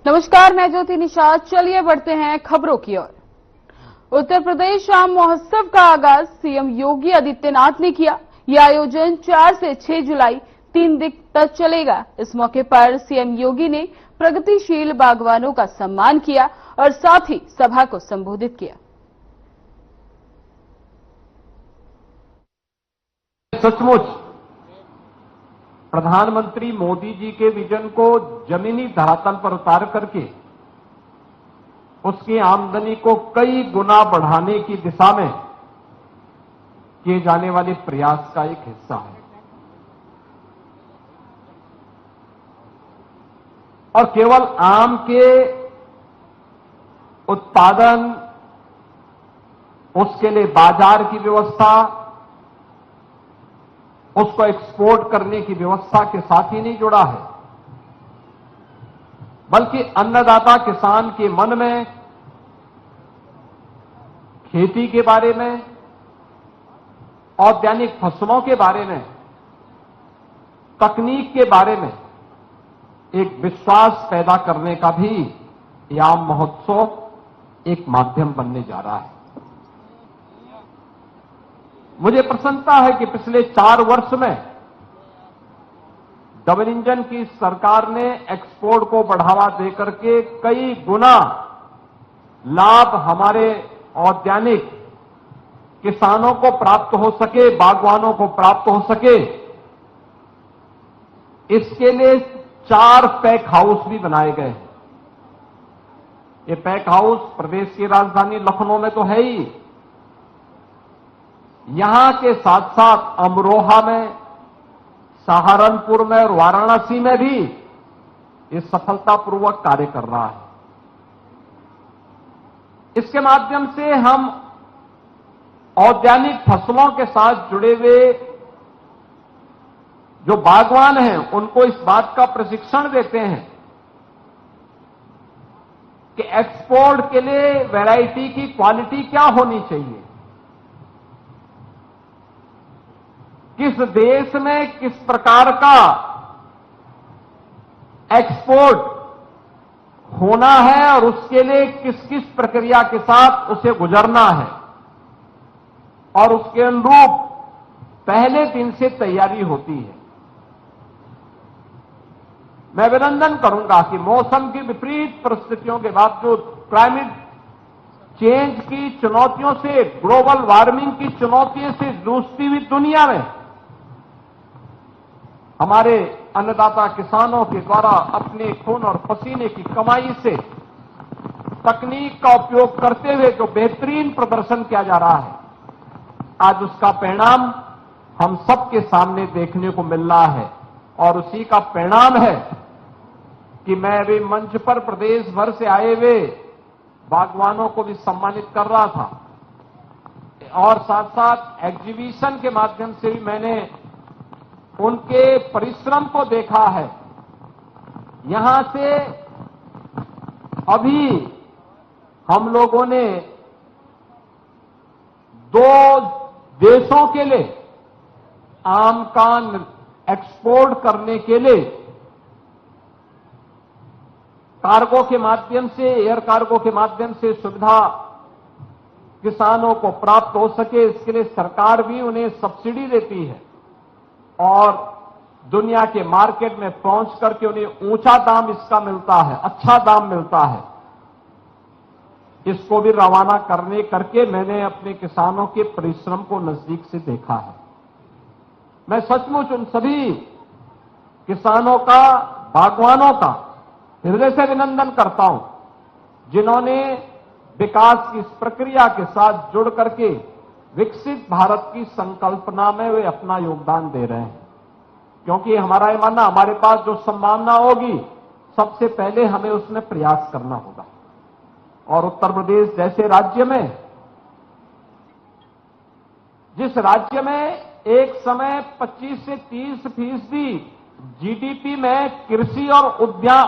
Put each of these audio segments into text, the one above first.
नमस्कार, मैं ज्योति निषाद। चलिए बढ़ते हैं खबरों की ओर। उत्तर प्रदेश आम महोत्सव का आगाज सीएम योगी आदित्यनाथ ने किया। यह आयोजन 4 से 6 जुलाई 3 दिन तक चलेगा। इस मौके पर सीएम योगी ने प्रगतिशील बागवानों का सम्मान किया और साथ ही सभा को संबोधित किया। सचमुच प्रधानमंत्री मोदी जी के विजन को जमीनी धरातल पर उतार करके उसकी आमदनी को कई गुना बढ़ाने की दिशा में किए जाने वाले प्रयास का एक हिस्सा है। और केवल आम के उत्पादन, उसके लिए बाजार की व्यवस्था, उसको एक्सपोर्ट करने की व्यवस्था के साथ ही नहीं जुड़ा है, बल्कि अन्नदाता किसान के मन में खेती के बारे में, औद्यानिक फसलों के बारे में, तकनीक के बारे में एक विश्वास पैदा करने का भी यह आम महोत्सव एक माध्यम बनने जा रहा है। मुझे प्रसन्नता है कि पिछले 4 वर्ष में डबल इंजन की सरकार ने एक्सपोर्ट को बढ़ावा देकर के कई गुना लाभ हमारे औद्यानिक किसानों को प्राप्त हो सके, बागवानों को प्राप्त हो सके, इसके लिए 4 पैक हाउस भी बनाए गए हैं। ये पैक हाउस प्रदेश की राजधानी लखनऊ में तो है ही, यहां के साथ साथ अमरोहा में, सहारनपुर में और वाराणसी में भी ये सफलतापूर्वक कार्य कर रहा है। इसके माध्यम से हम औद्यानिक फसलों के साथ जुड़े हुए जो बागवान हैं उनको इस बात का प्रशिक्षण देते हैं कि एक्सपोर्ट के लिए वैरायटी की क्वालिटी क्या होनी चाहिए, किस देश में किस प्रकार का एक्सपोर्ट होना है और उसके लिए किस किस प्रक्रिया के साथ उसे गुजरना है, और उसके अनुरूप पहले दिन से तैयारी होती है। मैं अभिनंदन करूंगा कि मौसम की विपरीत परिस्थितियों के बावजूद, क्लाइमेट चेंज की चुनौतियों से, ग्लोबल वार्मिंग की चुनौतियों से जूझती हुई दुनिया में हमारे अन्नदाता किसानों के द्वारा अपने खून और पसीने की कमाई से तकनीक का उपयोग करते हुए जो बेहतरीन प्रदर्शन किया जा रहा है, आज उसका परिणाम हम सबके सामने देखने को मिल रहा है। और उसी का परिणाम है कि मैं अभी मंच पर प्रदेश भर से आए हुए बागवानों को भी सम्मानित कर रहा था, और साथ साथ एग्जीबिशन के माध्यम से भी मैंने उनके परिश्रम को देखा है। यहां से अभी हम लोगों ने 2 देशों के लिए आम का एक्सपोर्ट करने के लिए कार्गो के माध्यम से, एयर कार्गो के माध्यम से सुविधा किसानों को प्राप्त हो सके, इसके लिए सरकार भी उन्हें सब्सिडी देती है और दुनिया के मार्केट में पहुंच करके उन्हें ऊंचा दाम इसका मिलता है, अच्छा दाम मिलता है। इसको भी रवाना करके मैंने अपने किसानों के परिश्रम को नजदीक से देखा है। मैं सचमुच उन सभी किसानों का, बागवानों का हृदय से अभिनंदन करता हूं जिन्होंने विकास की इस प्रक्रिया के साथ जुड़ करके विकसित भारत की संकल्पना में वे अपना योगदान दे रहे हैं। क्योंकि हमारा ये मानना, हमारे पास जो संभावना होगी सबसे पहले हमें उसमें प्रयास करना होगा। और उत्तर प्रदेश जैसे राज्य में, जिस राज्य में एक समय 25 से 30% जीडीपी में कृषि और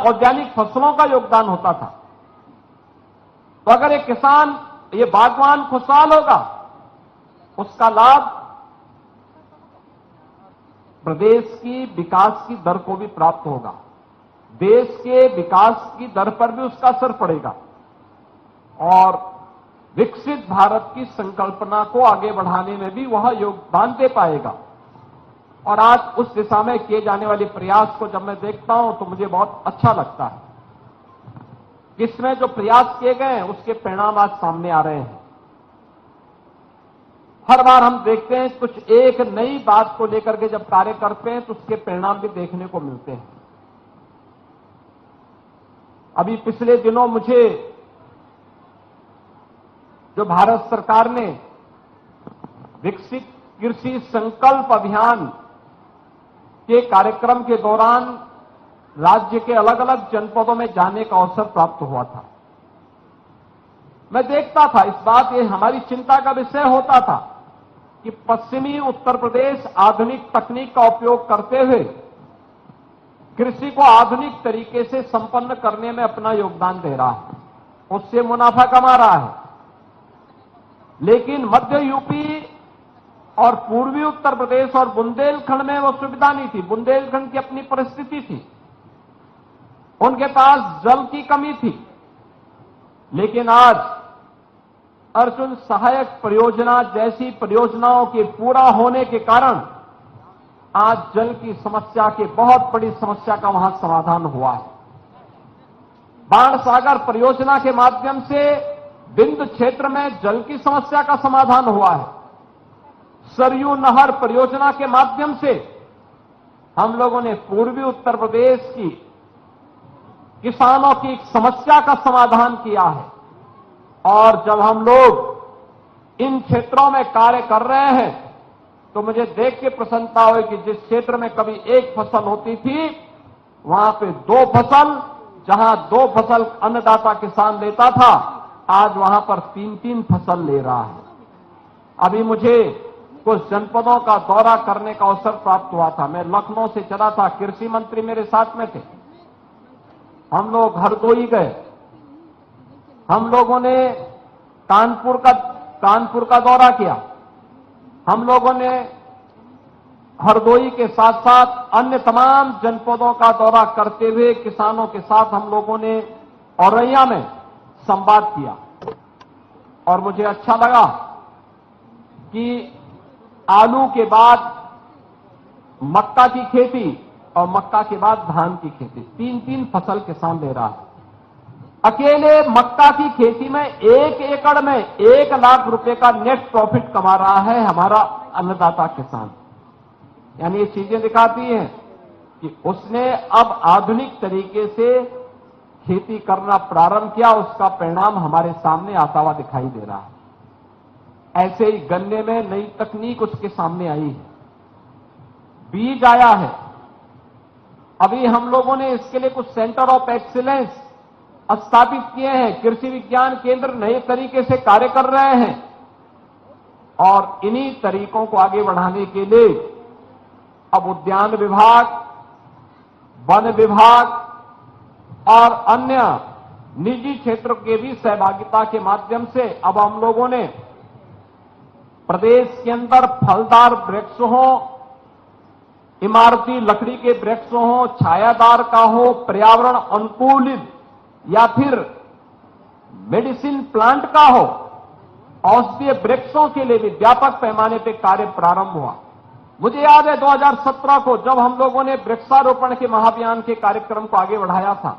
औद्यानिक फसलों का योगदान होता था, तो अगर एक किसान, ये बागवान खुशहाल होगा, उसका लाभ प्रदेश की विकास की दर को भी प्राप्त होगा। देश के विकास की दर पर भी उसका असर पड़ेगा और विकसित भारत की संकल्पना को आगे बढ़ाने में भी वह योगदान दे पाएगा। और आज उस दिशा में किए जाने वाले प्रयास को जब मैं देखता हूं तो मुझे बहुत अच्छा लगता है। इसमें जो प्रयास किए गए हैं उसके परिणाम आज सामने आ रहे हैं। हर बार हम देखते हैं कुछ एक नई बात को लेकर के जब कार्य करते हैं तो उसके परिणाम भी देखने को मिलते हैं। अभी पिछले दिनों मुझे जो भारत सरकार ने विकसित कृषि संकल्प अभियान के कार्यक्रम के दौरान राज्य के अलग अलग जनपदों में जाने का अवसर प्राप्त हुआ था। मैं देखता था इस बात, ये हमारी चिंता का विषय होता था कि पश्चिमी उत्तर प्रदेश आधुनिक तकनीक का उपयोग करते हुए कृषि को आधुनिक तरीके से संपन्न करने में अपना योगदान दे रहा है, उससे मुनाफा कमा रहा है। लेकिन मध्य यूपी और पूर्वी उत्तर प्रदेश और बुंदेलखंड में वो सुविधा नहीं थी। बुंदेलखंड की अपनी परिस्थिति थी, उनके पास जल की कमी थी। लेकिन आज अर्जुन सहायक परियोजना जैसी परियोजनाओं के पूरा होने के कारण आज जल की समस्या के बहुत बड़ी समस्या का वहां समाधान हुआ है। बाण सागर परियोजना के माध्यम से बिंद क्षेत्र में जल की समस्या का समाधान हुआ है। सरयू नहर परियोजना के माध्यम से हम लोगों ने पूर्वी उत्तर प्रदेश की किसानों की समस्या का समाधान किया है। और जब हम लोग इन क्षेत्रों में कार्य कर रहे हैं तो मुझे देख के प्रसन्नता हुई कि जिस क्षेत्र में कभी एक फसल होती थी वहां पे दो फसल, जहां दो फसल अन्नदाता किसान लेता था, आज वहां पर तीन तीन फसल ले रहा है। अभी मुझे कुछ जनपदों का दौरा करने का अवसर प्राप्त हुआ था। मैं लखनऊ से चला था, कृषि मंत्री मेरे साथ में थे। हम लोग हरदोई गए, हम लोगों ने कानपुर का दौरा किया, हम लोगों ने हरदोई के साथ साथ अन्य तमाम जनपदों का दौरा करते हुए किसानों के साथ हम लोगों ने औरैया में संवाद किया। और मुझे अच्छा लगा कि आलू के बाद मक्का की खेती और मक्का के बाद धान की खेती, तीन तीन फसल किसान ले रहा है। अकेले मक्का की खेती में 1 एकड़ में 1 लाख रुपए का नेट प्रॉफिट कमा रहा है हमारा अन्नदाता किसान। यानी ये चीजें दिखाती हैं कि उसने अब आधुनिक तरीके से खेती करना प्रारंभ किया, उसका परिणाम हमारे सामने आता हुआ दिखाई दे रहा है। ऐसे ही गन्ने में नई तकनीक उसके सामने आई है, बीज आया है। अभी हम लोगों ने इसके लिए कुछ सेंटर ऑफ एक्सीलेंस स्थापित किए हैं, कृषि विज्ञान केंद्र नए तरीके से कार्य कर रहे हैं। और इन्हीं तरीकों को आगे बढ़ाने के लिए अब उद्यान विभाग, वन विभाग और अन्य निजी क्षेत्र के भी सहभागिता के माध्यम से अब हम लोगों ने प्रदेश के अंदर फलदार वृक्ष हो, इमारती लकड़ी के वृक्ष हो, छायादार का हो, पर्यावरण अनुकूलित या फिर मेडिसिन प्लांट का हो, औषधीय वृक्षों के लिए भी व्यापक पैमाने पर कार्य प्रारंभ हुआ। मुझे याद है 2017 को जब हम लोगों ने वृक्षारोपण के महाअभियान के कार्यक्रम को आगे बढ़ाया था,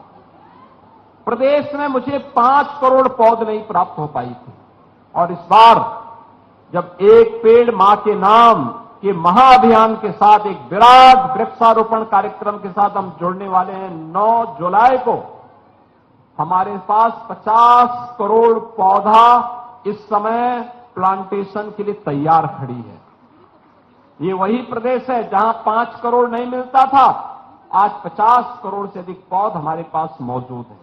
प्रदेश में मुझे 5 करोड़ पौध नहीं प्राप्त हो पाई थी। और इस बार जब एक पेड़ मां के नाम के महाअभियान के साथ एक विराट वृक्षारोपण कार्यक्रम के साथ हम जुड़ने वाले हैं, 9 जुलाई को हमारे पास 50 करोड़ पौधा इस समय प्लांटेशन के लिए तैयार खड़ी है। ये वही प्रदेश है जहां 5 करोड़ नहीं मिलता था, आज 50 करोड़ से अधिक पौध हमारे पास मौजूद है।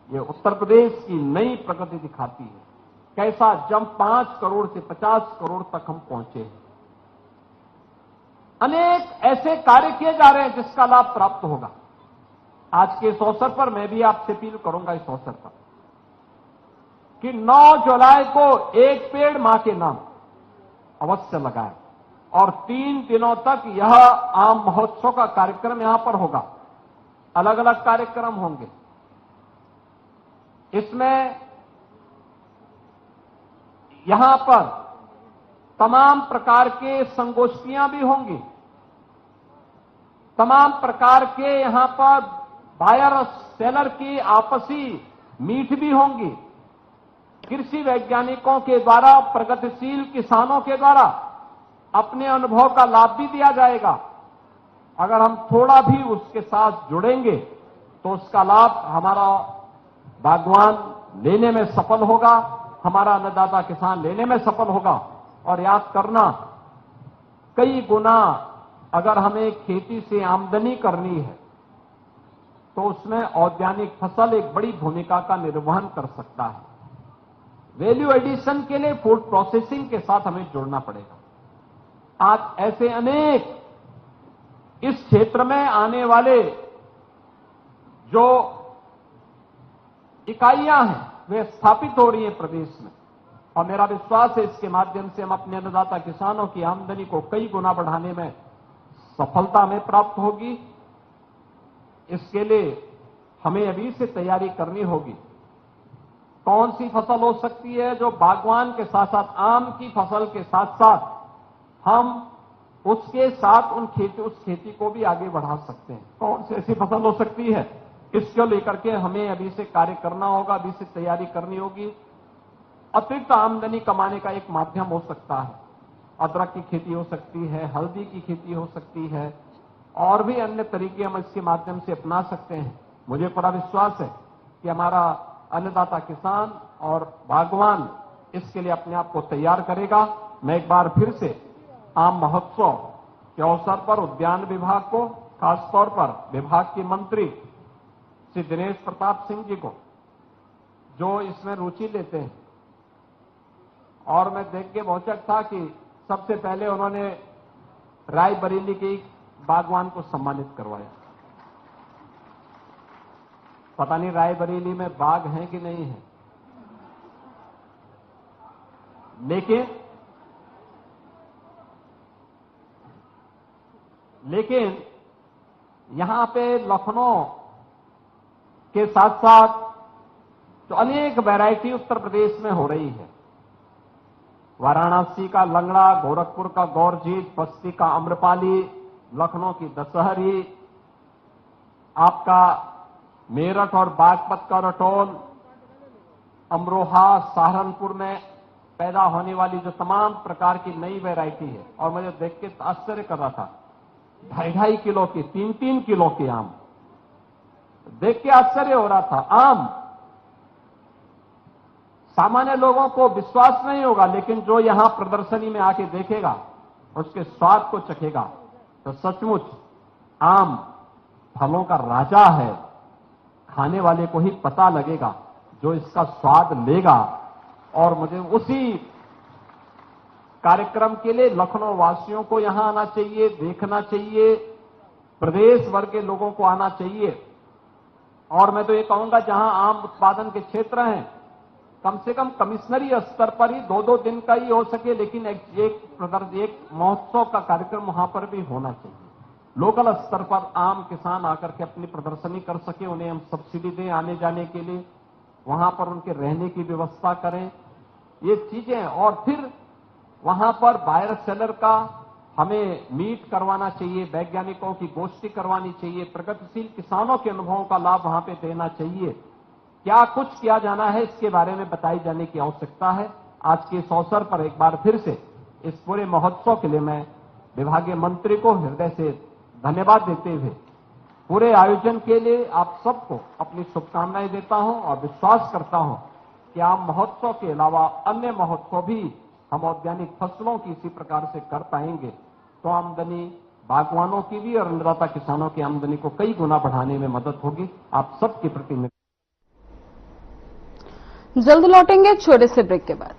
ये उत्तर प्रदेश की नई प्रगति दिखाती है, कैसा जंप 5 करोड़ से 50 करोड़ तक हम पहुंचे हैं। अनेक ऐसे कार्य किए जा रहे हैं जिसका लाभ प्राप्त होगा। आज के इस अवसर पर मैं भी आपसे अपील करूंगा इस अवसर पर कि 9 जुलाई को एक पेड़ मां के नाम अवश्य लगाएं और 3 दिनों तक यह आम महोत्सव का कार्यक्रम यहां पर होगा। अलग अलग कार्यक्रम होंगे। इसमें यहां पर तमाम प्रकार के संगोष्ठियां भी होंगी, तमाम प्रकार के यहां पर बायर और सेलर की आपसी मीट भी होंगी। कृषि वैज्ञानिकों के द्वारा, प्रगतिशील किसानों के द्वारा अपने अनुभव का लाभ भी दिया जाएगा। अगर हम थोड़ा भी उसके साथ जुड़ेंगे तो उसका लाभ हमारा बागवान लेने में सफल होगा, हमारा अन्नदाता किसान लेने में सफल होगा। और याद करना, कई गुना अगर हमें खेती से आमदनी करनी है तो उसमें औद्यानिक फसल एक बड़ी भूमिका का निर्वहन कर सकता है। वैल्यू एडिशन के लिए फूड प्रोसेसिंग के साथ हमें जुड़ना पड़ेगा। आज ऐसे अनेक इस क्षेत्र में आने वाले जो इकाइयां हैं वे स्थापित हो रही हैं प्रदेश में, और मेरा विश्वास है इसके माध्यम से हम अपने अन्नदाता किसानों की आमदनी को कई गुना बढ़ाने में सफलता में प्राप्त होगी। इसके लिए हमें अभी से तैयारी करनी होगी। कौन सी फसल हो सकती है जो बागवान के साथ साथ आम की फसल के साथ साथ हम उसके साथ उस खेती को भी आगे बढ़ा सकते हैं। कौन सी ऐसी फसल हो सकती है, इसको लेकर के हमें अभी से कार्य करना होगा, अभी से तैयारी करनी होगी। अतिरिक्त आमदनी कमाने का एक माध्यम हो सकता है, अदरक की खेती हो सकती है, हल्दी की खेती हो सकती है, और भी अन्य तरीके हम इसके माध्यम से अपना सकते हैं। मुझे पूरा विश्वास है कि हमारा अन्नदाता किसान और बागवान इसके लिए अपने आप को तैयार करेगा। मैं एक बार फिर से आम महोत्सव के अवसर पर उद्यान विभाग को, खासतौर पर विभाग के मंत्री श्री दिनेश प्रताप सिंह जी को, जो इसमें रुचि लेते हैं, और मैं देख के बहुत था कि सबसे पहले उन्होंने रायबरेली के बागवान को सम्मानित करवाया। पता नहीं रायबरेली में बाग हैं कि नहीं है, लेकिन यहां पे लखनऊ के साथ साथ तो अनेक वैरायटी उत्तर प्रदेश में हो रही है। वाराणसी का लंगड़ा, गोरखपुर का गौरजीत, बस्ती का अम्रपाली, लखनऊ की दशहरी, आपका मेरठ और बागपत का रटोल, अमरोहा, सहारनपुर में पैदा होने वाली जो तमाम प्रकार की नई वैरायटी है। और मुझे देख के आश्चर्य कर रहा था, 2.5 किलो की, 3-3 किलो के आम, देख के आश्चर्य हो रहा था। आम सामान्य लोगों को विश्वास नहीं होगा, लेकिन जो यहां प्रदर्शनी में आके देखेगा, उसके स्वाद को चखेगा, तो सचमुच आम फलों का राजा है। खाने वाले को ही पता लगेगा, जो इसका स्वाद लेगा। और मुझे उसी कार्यक्रम के लिए लखनऊ वासियों को यहां आना चाहिए, देखना चाहिए, प्रदेश भर के लोगों को आना चाहिए। और मैं तो ये कहूंगा, जहां आम उत्पादन के क्षेत्र हैं, कम से कम कमिश्नरी स्तर पर ही 2-2 दिन का ही हो सके, लेकिन एक महोत्सव का कार्यक्रम वहां पर भी होना चाहिए। लोकल स्तर पर आम किसान आकर के अपनी प्रदर्शनी कर सके, उन्हें हम सब्सिडी दें आने जाने के लिए, वहां पर उनके रहने की व्यवस्था करें, ये चीजें। और फिर वहां पर बायर सेलर का हमें मीट करवाना चाहिए, वैज्ञानिकों की गोष्ठी करवानी चाहिए, प्रगतिशील किसानों के अनुभवों का लाभ वहां पे देना चाहिए। क्या कुछ किया जाना है, इसके बारे में बताई जाने की आवश्यकता है। आज के इस अवसर पर एक बार फिर से इस पूरे महोत्सव के लिए मैं विभागीय मंत्री को हृदय से धन्यवाद देते हुए पूरे आयोजन के लिए आप सबको अपनी शुभकामनाएं देता हूं, और विश्वास करता हूं कि आम महोत्सव के अलावा अन्य महोत्सव भी हम औद्यानिक फसलों की इसी प्रकार से कर पाएंगे, तो आमदनी बागवानों की भी और अन्नदाता किसानों की आमदनी को कई गुना बढ़ाने में मदद होगी। आप सबके प्रति जल्द लौटेंगे छोटे से ब्रेक के बाद।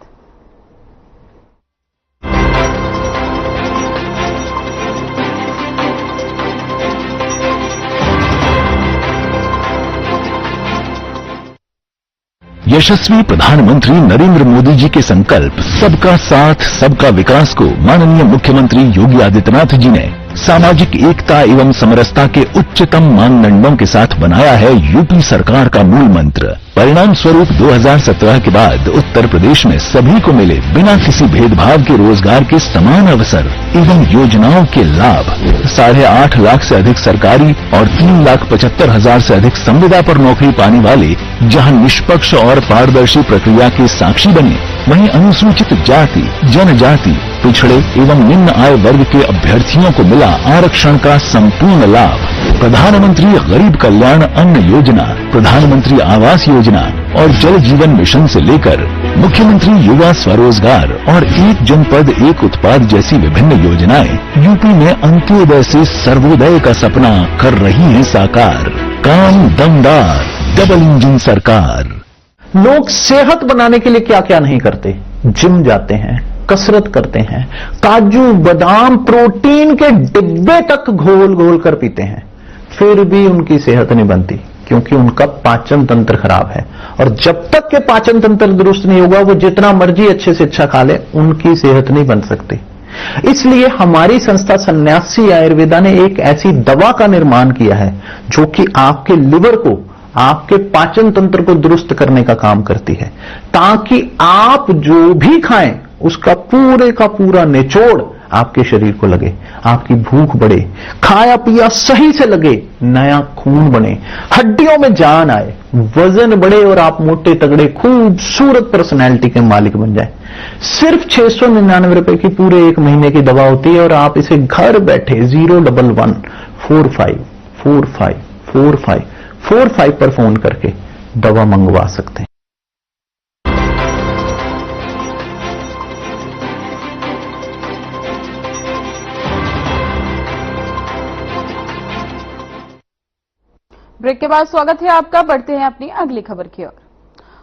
यशस्वी प्रधानमंत्री नरेंद्र मोदी जी के संकल्प सबका साथ सबका विकास को माननीय मुख्यमंत्री योगी आदित्यनाथ जी ने सामाजिक एकता एवं समरसता के उच्चतम मानदंडों के साथ बनाया है यूपी सरकार का मूल मंत्र। परिणाम स्वरूप 2017 के बाद उत्तर प्रदेश में सभी को मिले बिना किसी भेदभाव के रोजगार के समान अवसर एवं योजनाओं के लाभ। 8.5 लाख से अधिक सरकारी और 3,75,000 से अधिक संविदा पर नौकरी पाने वाले जहां निष्पक्ष और पारदर्शी प्रक्रिया के साक्षी बने, वहीं अनुसूचित जाति, जनजाति, पिछड़े एवं निम्न आय वर्ग के अभ्यर्थियों को मिला आरक्षण का संपूर्ण लाभ। प्रधानमंत्री गरीब कल्याण अन्न योजना, प्रधानमंत्री आवास योजना और जल जीवन मिशन से लेकर मुख्यमंत्री युवा स्वरोजगार और एक जनपद एक उत्पाद जैसी विभिन्न योजनाएं यूपी में अंत्योदय से सर्वोदय का सपना कर रही हैं साकार। काम दमदार, डबल इंजन सरकार। लोग सेहत बनाने के लिए क्या क्या नहीं करते, जिम जाते हैं, कसरत करते हैं, काजू बादाम प्रोटीन के डिब्बे तक घोल घोल कर पीते हैं, फिर भी उनकी सेहत नहीं बनती क्योंकि उनका पाचन तंत्र खराब है। और जब तक के पाचन तंत्र दुरुस्त नहीं होगा, वो जितना मर्जी अच्छे से अच्छा खा ले, उनकी सेहत नहीं बन सकती। इसलिए हमारी संस्था सन्यासी आयुर्वेदा ने एक ऐसी दवा का निर्माण किया है जो कि आपके लिवर को, आपके पाचन तंत्र को दुरुस्त करने का काम करती है, ताकि आप जो भी खाएं उसका पूरे का पूरा निचोड़ आपके शरीर को लगे, आपकी भूख बढ़े, खाया पिया सही से लगे, नया खून बने, हड्डियों में जान आए, वजन बढ़े और आप मोटे तगड़े खूबसूरत पर्सनैलिटी के मालिक बन जाए। सिर्फ 699 रुपए की पूरे 1 महीने की दवा होती है और आप इसे घर बैठे 01145454545 पर फोन करके दवा मंगवा सकते हैं। ब्रेक के बाद स्वागत है आपका। बढ़ते हैं अपनी अगली खबर की ओर।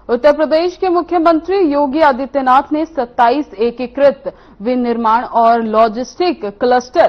उत्तर प्रदेश के मुख्यमंत्री योगी आदित्यनाथ ने 27 एकीकृत विनिर्माण और लॉजिस्टिक क्लस्टर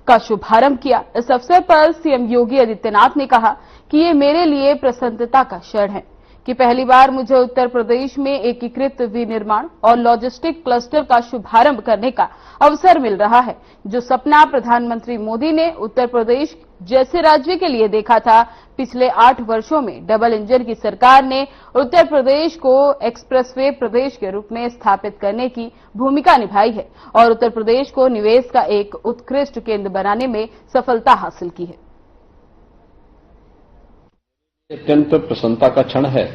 का शुभारंभ किया। इस अवसर पर सीएम योगी आदित्यनाथ ने कहा कि ये मेरे लिए प्रसन्नता का क्षण है कि पहली बार मुझे उत्तर प्रदेश में एकीकृत विनिर्माण और लॉजिस्टिक क्लस्टर का शुभारंभ करने का अवसर मिल रहा है। जो सपना प्रधानमंत्री मोदी ने उत्तर प्रदेश जैसे राज्य के लिए देखा था, पिछले 8 वर्षों में डबल इंजन की सरकार ने उत्तर प्रदेश को एक्सप्रेसवे प्रदेश के रूप में स्थापित करने की भूमिका निभाई है और उत्तर प्रदेश को निवेश का एक उत्कृष्ट केंद्र बनाने में सफलता हासिल की है। अत्यंत प्रसन्नता का क्षण है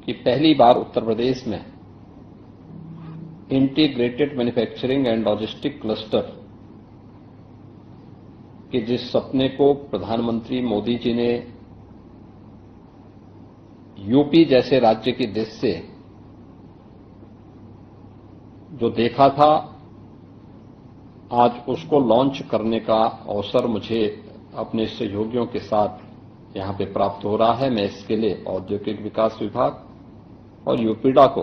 कि पहली बार उत्तर प्रदेश में integrated manufacturing and logistic cluster कि जिस सपने को प्रधानमंत्री मोदी जी ने यूपी जैसे राज्य की दृष्टि से जो देखा था, आज उसको लॉन्च करने का अवसर मुझे अपने सहयोगियों के साथ यहां पे प्राप्त हो रहा है। मैं इसके लिए औद्योगिक विकास विभाग और यूपीडा को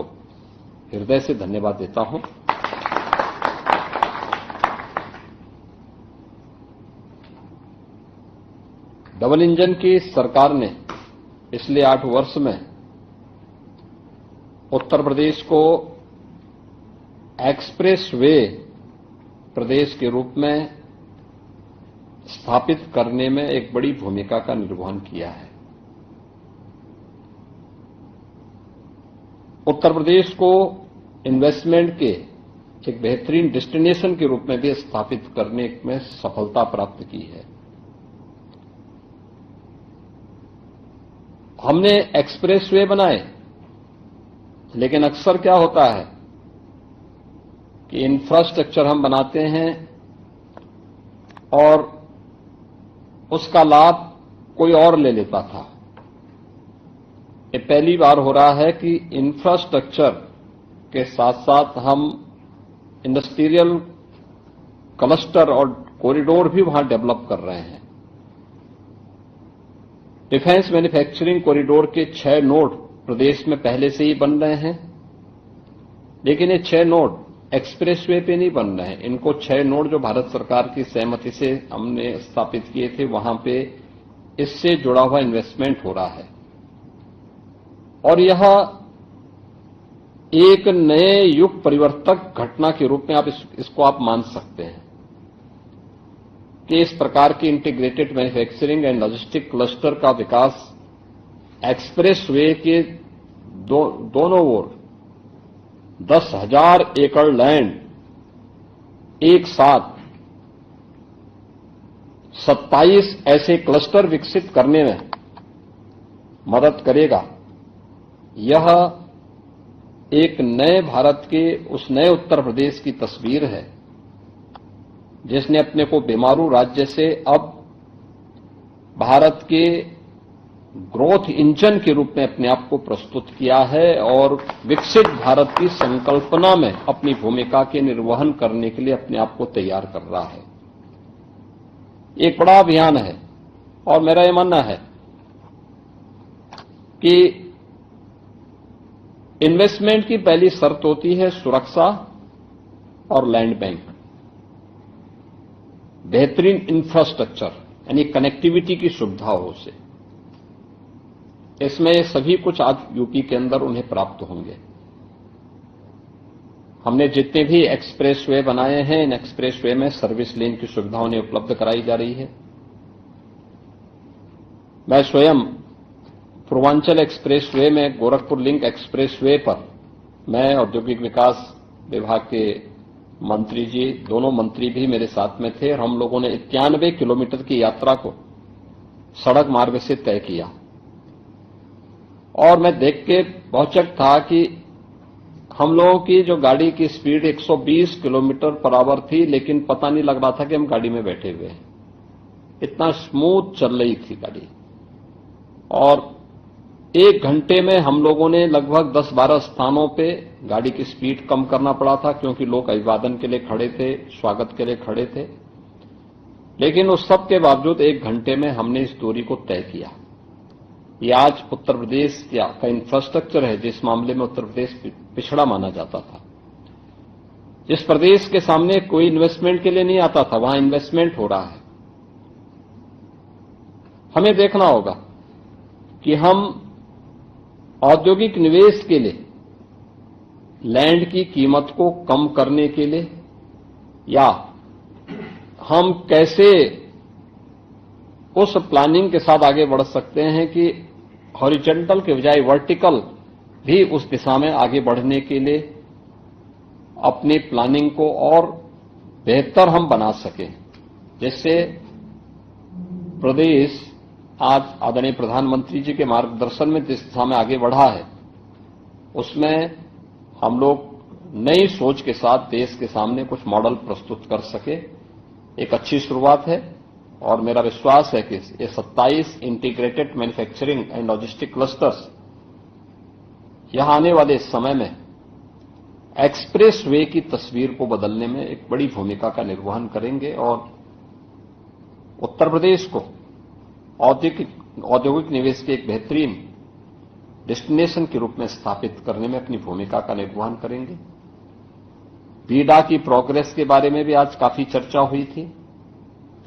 हृदय से धन्यवाद देता हूं। डबल इंजन की सरकार ने पिछले 8 वर्ष में उत्तर प्रदेश को एक्सप्रेस वे प्रदेश के रूप में स्थापित करने में एक बड़ी भूमिका का निर्वहन किया है। उत्तर प्रदेश को इन्वेस्टमेंट के एक बेहतरीन डेस्टिनेशन के रूप में भी स्थापित करने में सफलता प्राप्त की है। हमने एक्सप्रेस वे बनाए, लेकिन अक्सर क्या होता है कि इंफ्रास्ट्रक्चर हम बनाते हैं और उसका लाभ कोई और ले लेता था। ये पहली बार हो रहा है कि इंफ्रास्ट्रक्चर के साथ साथ हम इंडस्ट्रियल क्लस्टर और कॉरिडोर भी वहां डेवलप कर रहे हैं। डिफेंस मैन्युफैक्चरिंग कॉरिडोर के 6 नोड प्रदेश में पहले से ही बन रहे हैं, लेकिन ये 6 नोड एक्सप्रेसवे पे नहीं बन रहे हैं। इनको 6 नोड जो भारत सरकार की सहमति से हमने स्थापित किए थे, वहां पे इससे जुड़ा हुआ इन्वेस्टमेंट हो रहा है और यह एक नए युग परिवर्तक घटना के रूप में आप इसको आप मान सकते हैं कि इस प्रकार की integrated manufacturing and logistic cluster का विकास एक्सप्रेस वे के दोनों ओर 10,000 एकड़ लैंड एक साथ 27 ऐसे क्लस्टर विकसित करने में मदद करेगा। यह एक नए भारत के उस नए उत्तर प्रदेश की तस्वीर है जिसने अपने को बेमारू राज्य से अब भारत के ग्रोथ इंजन के रूप में अपने आप को प्रस्तुत किया है और विकसित भारत की संकल्पना में अपनी भूमिका के निर्वहन करने के लिए अपने आप को तैयार कर रहा है। एक बड़ा अभियान है और मेरा यह मानना है कि इन्वेस्टमेंट की पहली शर्त होती है सुरक्षा और लैंड बैंक, बेहतरीन इंफ्रास्ट्रक्चर यानी कनेक्टिविटी की सुविधाओं से। इसमें सभी कुछ आज यूपी के अंदर उन्हें प्राप्त होंगे। हमने जितने भी एक्सप्रेस वे बनाए हैं, इन एक्सप्रेस वे में सर्विस लेन की सुविधा उन्हें उपलब्ध कराई जा रही है। मैं स्वयं पूर्वांचल एक्सप्रेस वे में गोरखपुर लिंक एक्सप्रेस वे पर मैं औद्योगिक विकास विभाग के मंत्री जी, दोनों मंत्री भी मेरे साथ में थे और हम लोगों ने 91 किलोमीटर की यात्रा को सड़क मार्ग से तय किया और मैं देख के बहुत चकित था कि हम लोगों की जो गाड़ी की स्पीड 120 किलोमीटर पर आवर थी, लेकिन पता नहीं लग रहा था कि हम गाड़ी में बैठे हुए हैं। इतना स्मूथ चल रही थी गाड़ी और 1 घंटे में हम लोगों ने लगभग 10-12 स्थानों पे गाड़ी की स्पीड कम करना पड़ा था क्योंकि लोग अभिवादन के लिए खड़े थे, स्वागत के लिए खड़े थे। लेकिन उस सब के बावजूद 1 घंटे में हमने इस दूरी को तय किया। ये आज उत्तर प्रदेश का इंफ्रास्ट्रक्चर है जिस मामले में उत्तर प्रदेश पिछड़ा माना जाता था। जिस प्रदेश के सामने कोई इन्वेस्टमेंट के लिए नहीं आता था, वहां इन्वेस्टमेंट हो रहा है। हमें देखना होगा कि हम औद्योगिक निवेश के लिए लैंड की कीमत को कम करने के लिए या हम कैसे उस प्लानिंग के साथ आगे बढ़ सकते हैं कि हॉरिजॉन्टल के बजाय वर्टिकल भी उस दिशा में आगे बढ़ने के लिए अपनी प्लानिंग को और बेहतर हम बना सकें, जिससे प्रदेश आज आदरणीय प्रधानमंत्री जी के मार्गदर्शन में जिस दिशा में आगे बढ़ा है उसमें हम लोग नई सोच के साथ देश के सामने कुछ मॉडल प्रस्तुत कर सके। एक अच्छी शुरुआत है और मेरा विश्वास है कि ये 27 integrated manufacturing and logistic clusters यहां आने वाले समय में एक्सप्रेस वे की तस्वीर को बदलने में एक बड़ी भूमिका का निर्वहन करेंगे और उत्तर प्रदेश को औद्योगिक निवेश के एक बेहतरीन डेस्टिनेशन के रूप में स्थापित करने में अपनी भूमिका का निर्वहन करेंगे। बीडा की प्रोग्रेस के बारे में भी आज काफी चर्चा हुई थी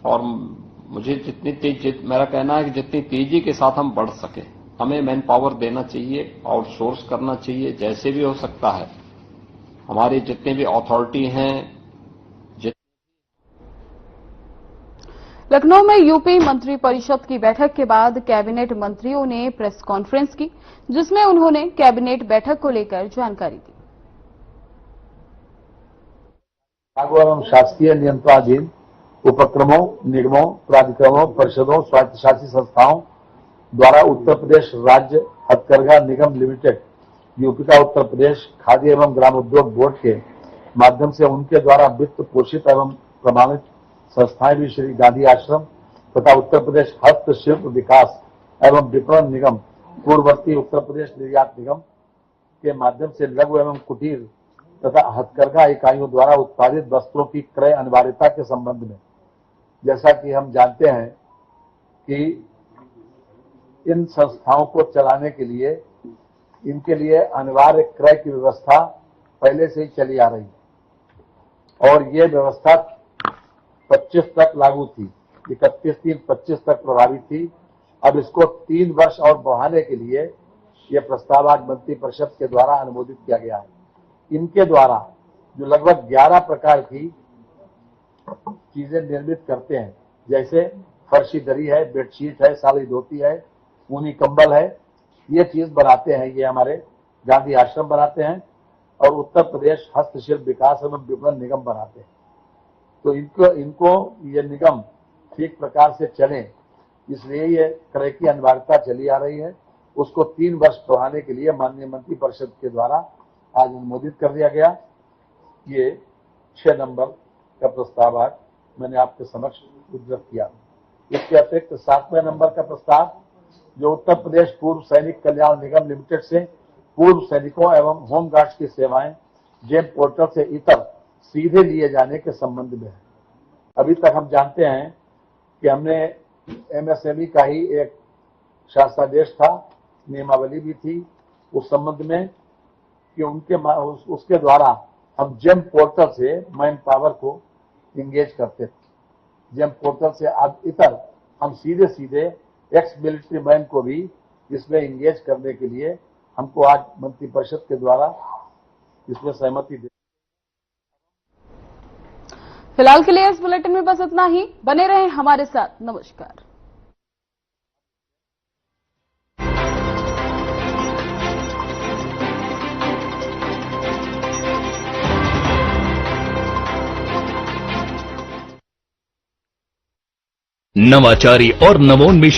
और मुझे मेरा कहना है कि जितनी तेजी के साथ हम बढ़ सके हमें मैन पावर देना चाहिए, आउटसोर्स करना चाहिए, जैसे भी हो सकता है। हमारे जितने भी अथॉरिटी हैं, लखनऊ में यूपी मंत्री परिषद की बैठक के बाद कैबिनेट मंत्रियों ने प्रेस कॉन्फ्रेंस की, जिसमें उन्होंने कैबिनेट बैठक को लेकर जानकारी दी। लागू एवं शासकीय नियंत्रणाधीन उपक्रमों, निगमों, प्राधिकरणों, परिषदों, स्वायत्तशासी संस्थाओं द्वारा उत्तर प्रदेश राज्य हथकरघा निगम लिमिटेड, यूपी का उत्तर प्रदेश खादी एवं ग्राम उद्योग बोर्ड के माध्यम से उनके द्वारा वित्त पोषित एवं प्रमाणित संस्थाएं भी श्री गांधी आश्रम तथा उत्तर प्रदेश हस्तशिल्प विकास एवं विपणन निगम, पूर्ववर्ती उत्तर प्रदेश निर्यात निगम के माध्यम से लघु एवं कुटीर तथा हथकरघा इकाइयों द्वारा उत्पादित वस्त्रों की क्रय अनिवार्यता के संबंध में, जैसा कि हम जानते हैं कि इन संस्थाओं को चलाने के लिए इनके लिए अनिवार्य क्रय की व्यवस्था पहले से ही चली आ रही है और ये व्यवस्था 25 तक लागू थी, 31/3/25 तक प्रभावी थी। अब इसको 3 वर्ष और बढ़ाने के लिए ये प्रस्ताव आज मंत्रिपरिषद के द्वारा अनुमोदित किया गया है। इनके द्वारा जो लगभग 11 प्रकार की चीजें निर्मित करते हैं, जैसे फर्शी दरी है, बेडशीट है, साड़ी धोती है, ऊनी कंबल है, ये चीज बनाते हैं। ये हमारे गांधी आश्रम बनाते हैं और उत्तर प्रदेश हस्तशिल्प विकास एवं विपणन निगम बनाते हैं। तो इनको ये निगम ठीक प्रकार से चले, इसलिए ये क्रय की अनिवार्यता चली आ रही है। उसको 3 वर्ष बढ़ाने के लिए माननीय मंत्रिपरिषद के द्वारा आज अनुमोदित कर दिया गया। ये 6 नंबर का प्रस्ताव आज मैंने आपके समक्ष उद्धृत किया। इसके अतिरिक्त 7वें नंबर का प्रस्ताव जो उत्तर प्रदेश पूर्व सैनिक कल्याण निगम लिमिटेड से पूर्व सैनिकों एवं होमगार्ड्स की सेवाएं जेम पोर्टल से इतर सीधे लिए जाने के संबंध में है। अभी तक हम जानते हैं कि हमने एमएसएमई का ही एक शासनादेश था, नियमावली भी थी उस संबंध में कि उसके द्वारा हम जेम पोर्टल से मैन पावर को इंगेज करते थे। जेम पोर्टल से अब इतर हम सीधे एक्स मिलिट्री मैन को भी इसमें इंगेज करने के लिए हमको आज मंत्रिपरिषद के द्वारा इसमें सहमति दी। फिलहाल के लिए इस बुलेटिन में बस इतना ही। बने रहें हमारे साथ। नमस्कार। नवाचारी और नवोन्मेषी